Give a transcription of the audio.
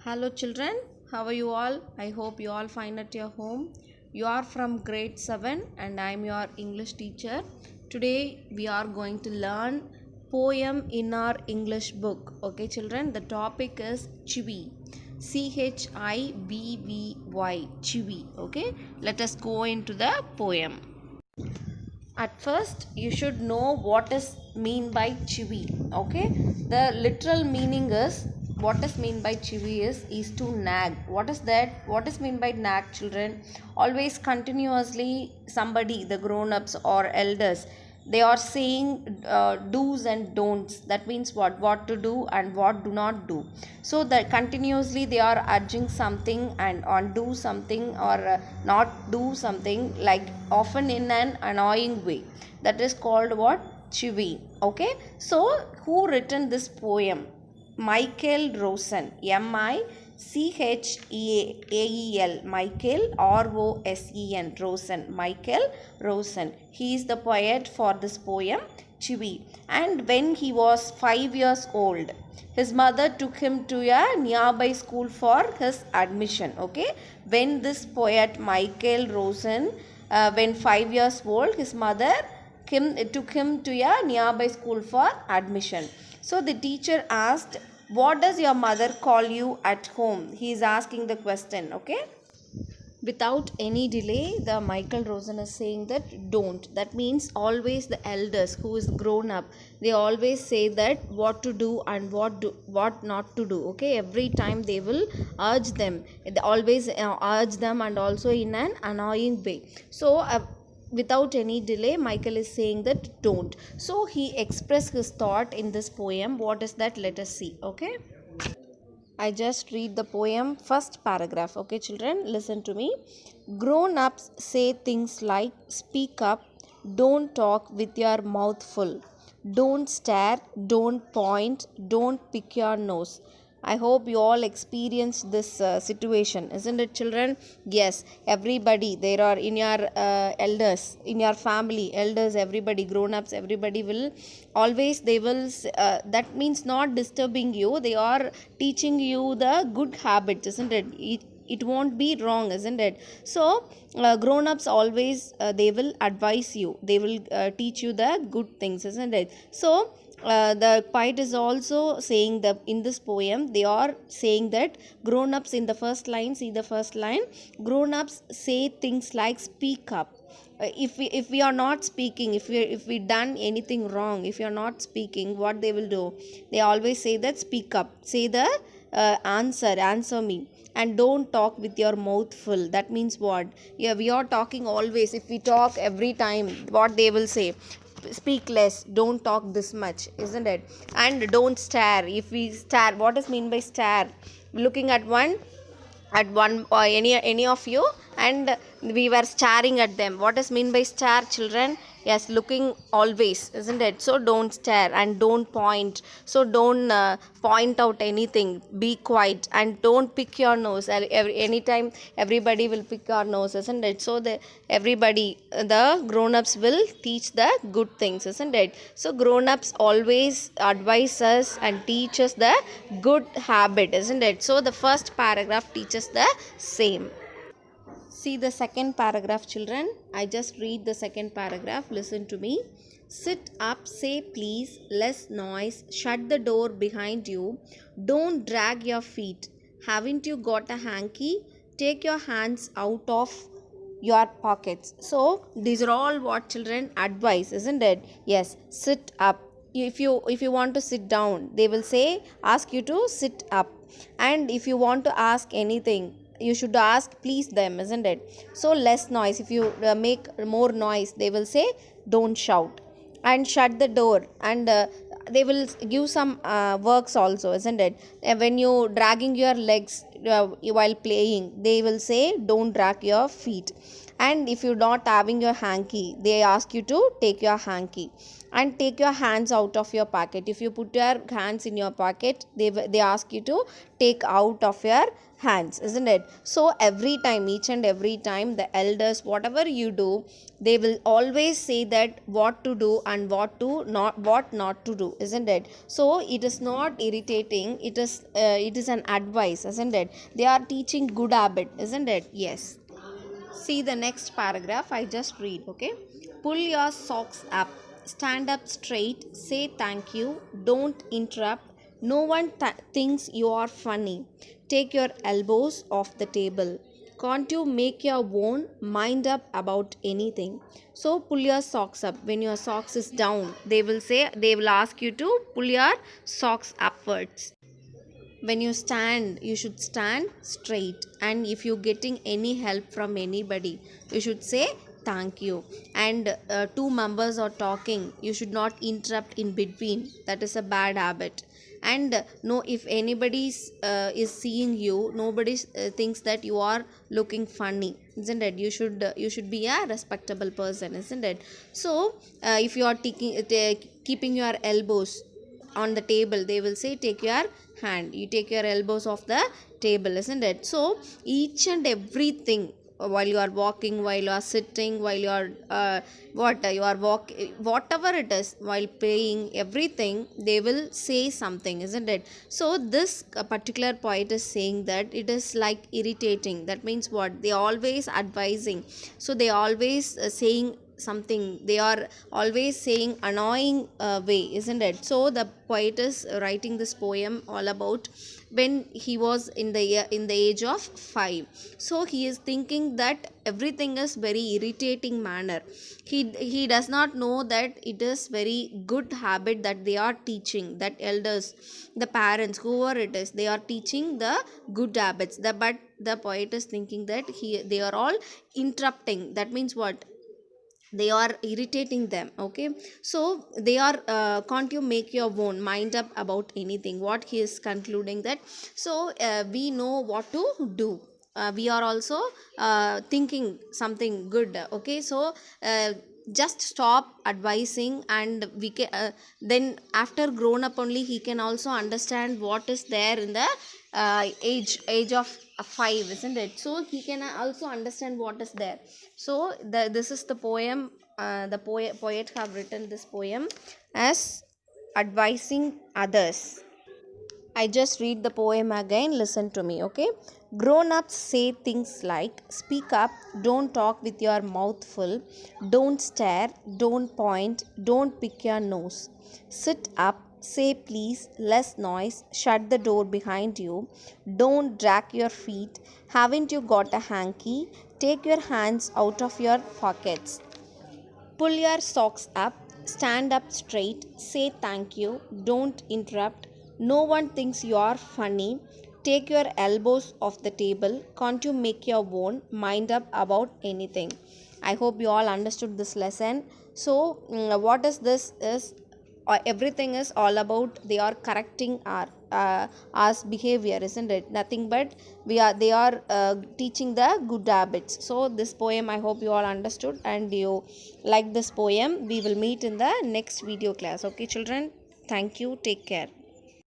Hello children, how are you all? I hope you all fine at your home. You are from grade 7 and I am your English teacher. Today we are going to learn poem in our English book. Okay children, the topic is Chivy. Chibby, Chivy. Okay, let us go into the poem. At first you should know what is mean by chivi. Okay, the literal meaning is what is mean by chivi is to nag. What is that? What is mean by nag, children? Always continuously somebody, the grown-ups or elders, they are saying do's and don'ts. That means what to do and what do not do. So that continuously they are urging something and on do something or not do something, like often in an annoying way. That is called what? Chivi. Okay, so who written this poem? Michael Rosen, Michael, Michael Rosen, Rosen, Michael Rosen. He is the poet for this poem Chivi. And when he was 5 years old, his mother took him to a nearby school for his admission. Okay, when this poet Michael Rosen, when 5 years old, his mother took him to a nearby school for admission. So the teacher asked, what does your mother call you at home? He is asking the question. Okay, without any delay, the Michael Rosen is saying that don't. That means always the elders who is grown up, they always say that what to do and what not to do. Okay, every time they will urge them. They always urge them, and also in an annoying way. So without any delay, Michael is saying that don't. So he expressed his thought in this poem. What is that? Let us see. Okay, I just read the poem first paragraph. Okay children, listen to me. Grown ups say things like speak up, don't talk with your mouth full, don't stare, don't point, don't pick your nose. I hope you all experienced this situation, isn't it children? Yes, everybody, there are in your elders, in your family, elders, everybody, grown ups, everybody will always, they will that means not disturbing you, they are teaching you the good habits, isn't it? It won't be wrong, isn't it? So grown ups always they will advise you, they will teach you the good things, isn't it? So the poet is also saying that in this poem they are saying that grown ups, in the first line, see the first line, grown ups say things like speak up. If we are not speaking, if we done anything wrong, if you are not speaking, what they will do? They always say that speak up, say the answer me, and don't talk with your mouth full. That means what? Yeah, we are talking always. If we talk every time, what they will say? Speak less, don't talk this much, isn't it? And don't stare. If we stare, what is mean by stare? Looking at one or any of you, and we were staring at them. What is mean by stare, children? Yes, looking always, isn't it? So don't stare and don't point. So don't point out anything, be quiet, and don't pick your nose. Anytime everybody will pick our nose, isn't it? So the everybody, the grown-ups will teach the good things, isn't it? So grown-ups always advise us and teach us the good habit, isn't it? So the first paragraph teaches the same. See the second paragraph, children. I just read the second paragraph. Listen to me. Sit up, say please, less noise, shut the door behind you, don't drag your feet. Haven't you got a hanky? Take your hands out of your pockets. So these are all what children advise, isn't it? Yes, sit up. If you want to sit down, they will say ask you to sit up. And if you want to ask anything, you should ask please them, isn't it? So less noise. If you make more noise, they will say don't shout. And shut the door, and they will give some works also, isn't it? When you dragging your legs while playing, they will say don't drag your feet. And if you're not having your hanky, they ask you to take your hanky and take your hands out of your pocket. If you put your hands in your pocket, they ask you to take out of your hands, isn't it? So every time, each and every time, the elders, whatever you do, they will always say that what to do and what not to do, isn't it? So it is not irritating, it is an advice, isn't it? They are teaching good habit, isn't it? Yes. See the next paragraph, I just read, okay? Pull your socks up, stand up straight, say thank you, don't interrupt. No one thinks you are funny. Take your elbows off the table. Can't you make your own mind up about anything? So pull your socks up. When your socks is down, they will ask you to pull your socks upwards. When you stand, you should stand straight, and if you're getting any help from anybody, you should say thank you. And two members are talking, you should not interrupt in between, that is a bad habit. And no, if anybody is seeing you, nobody thinks that you are looking funny, isn't it? You should be a respectable person, isn't it? So if you are keeping your elbows on the table, they will say take your hand, you take your elbows off the table, isn't it? So each and everything, while you are walking, while you are sitting, while you are what you are whatever it is, while playing, everything they will say something, isn't it? So this particular poet is saying that it is like irritating. That means what? They always advising, so they always saying something, they are always saying annoying way, isn't it? So the poet is writing this poem all about when he was in the age of 5. So he is thinking that everything is very irritating manner. He does not know that it is very good habit that they are teaching, that elders, the parents, whoever it is, they are teaching the good habits. But the poet is thinking that they are all interrupting. That means what? They are irritating them, okay? So they are can't you make your own mind up about anything, what he is concluding that. So we know what to do, we are also thinking something good, okay? So just stop advising, and we can then after grown up only he can also understand what is there in the age of 5, isn't it? So he can also understand what is there. So this is the poem. The poet have written this poem as advising others. I just read the poem again. Listen to me, okay? Grown ups say things like speak up, don't talk with your mouth full, don't stare, don't point, don't pick your nose. Sit up, say please, less noise, shut the door behind you, don't drag your feet. Haven't you got a hanky? Take your hands out of your pockets. Pull your socks up, stand up straight, say thank you, don't interrupt. No one thinks you are funny. Take your elbows off the table. Can't you make your own mind up about anything? I hope you all understood this lesson. So, what is this? Is everything is all about they are correcting our behavior, isn't it? Nothing but they are teaching the good habits. So this poem, I hope you all understood and you like this poem. We will meet in the next video class, okay children? Thank you, take care.